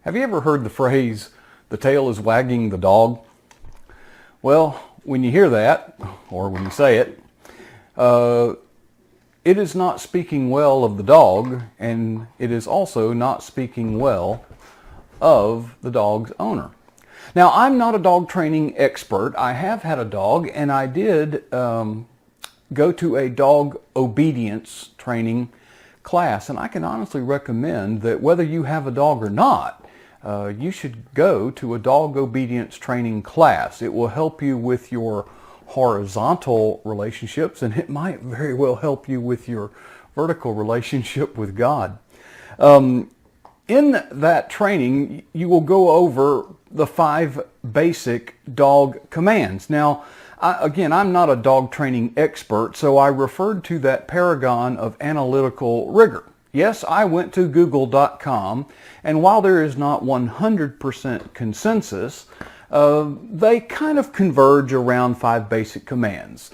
Have you ever heard the phrase, the tail is wagging the dog? Well, when you hear that, or when you say it, it is not speaking well of the dog, and it is also not speaking well of the dog's owner. Now, I'm not a dog training expert. I have had a dog, and I did go to a dog obedience training class, and I can honestly recommend that whether you have a dog or not, you should go to a dog obedience training class. It will help you with your horizontal relationships, and it might very well help you with your vertical relationship with God. In that training, you will go over the 5 basic dog commands. Now, again, I'm not a dog training expert, so I referred to that paragon of analytical rigor. Yes, I went to google.com, and while there is not 100% consensus, they kind of converge around 5 basic commands.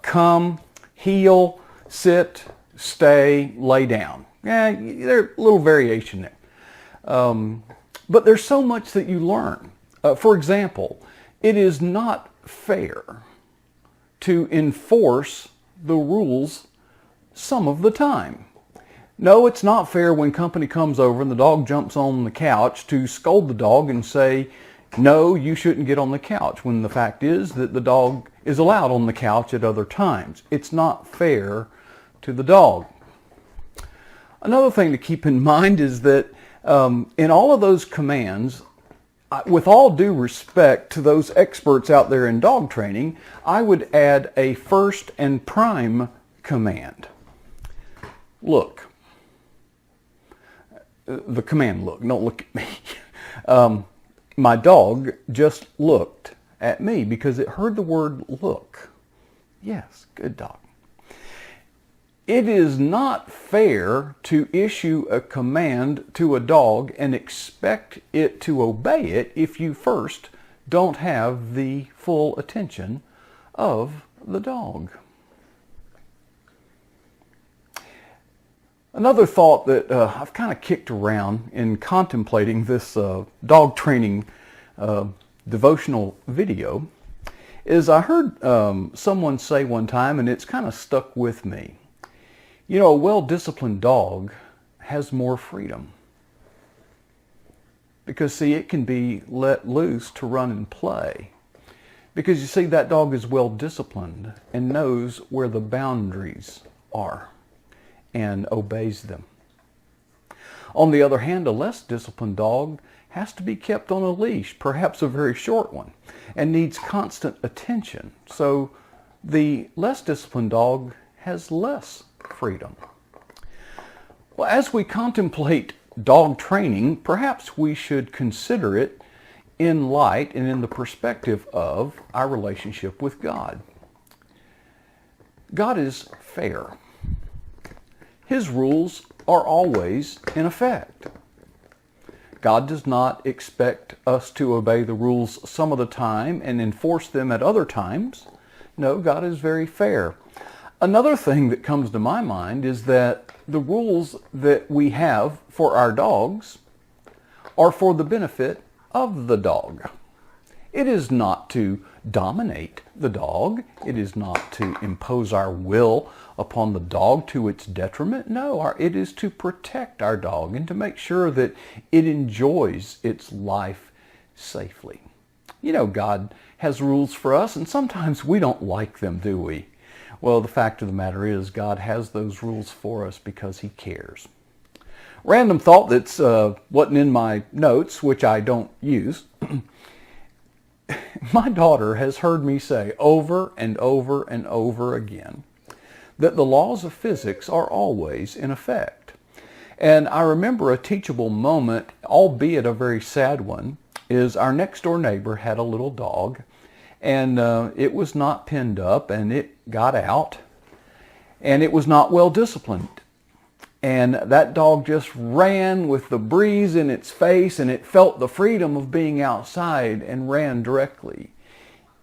Come, heel, sit, stay, lay down. There's a little variation there. But there's so much that you learn. For example, it is not fair to enforce the rules some of the time. No, it's not fair when company comes over and the dog jumps on the couch to scold the dog and say, no, you shouldn't get on the couch, when the fact is that the dog is allowed on the couch at other times. It's not fair to the dog. Another thing to keep in mind is that in all of those commands, with all due respect to those experts out there in dog training, I would add a first and prime command. Look. The command look. Don't look at me. My dog just looked at me because it heard the word look. Yes, good dog. It is not fair to issue a command to a dog and expect it to obey it if you first don't have the full attention of the dog. Another thought that I've kind of kicked around in contemplating this dog training devotional video is I heard someone say one time, and it's kind of stuck with me. You know, a well-disciplined dog has more freedom. Because, see, it can be let loose to run and play. Because, you see, that dog is well-disciplined and knows where the boundaries are and obeys them. On the other hand, a less disciplined dog has to be kept on a leash, perhaps a very short one, and needs constant attention. So the less disciplined dog has less freedom. Well, as we contemplate dog training, perhaps we should consider it in light and in the perspective of our relationship with God. God is fair. His rules are always in effect. God does not expect us to obey the rules some of the time and enforce them at other times. No, God is very fair. Another thing that comes to my mind is that the rules that we have for our dogs are for the benefit of the dog. It is not to dominate the dog. It is not to impose our will upon the dog to its detriment. No, it is to protect our dog and to make sure that it enjoys its life safely. You know, God has rules for us, and sometimes we don't like them, do we? Well, the fact of the matter is God has those rules for us because He cares. Random thought that's wasn't in my notes, which I don't use. My daughter has heard me say over and over and over again that the laws of physics are always in effect. And I remember a teachable moment, albeit a very sad one, is our next door neighbor had a little dog, and it was not pinned up, and it got out, and it was not well disciplined. And that dog just ran with the breeze in its face, and it felt the freedom of being outside and ran directly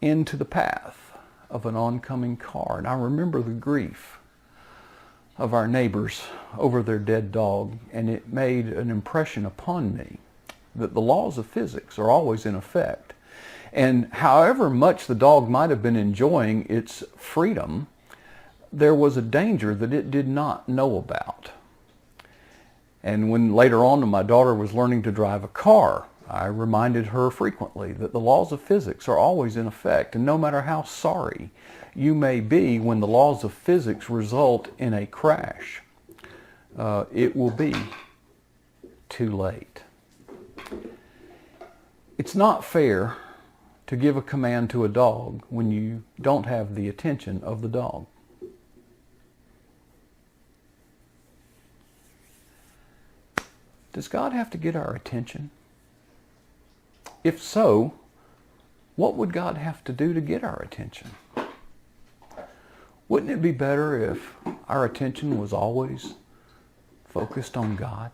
into the path of an oncoming car. And I remember the grief of our neighbors over their dead dog, and it made an impression upon me that the laws of physics are always in effect. And however much the dog might have been enjoying its freedom, there was a danger that it did not know about. And when later on my daughter was learning to drive a car, I reminded her frequently that the laws of physics are always in effect, and no matter how sorry you may be when the laws of physics result in a crash, it will be too late. It's not fair to give a command to a dog when you don't have the attention of the dog. Does God have to get our attention? If so, what would God have to do to get our attention? Wouldn't it be better if our attention was always focused on God?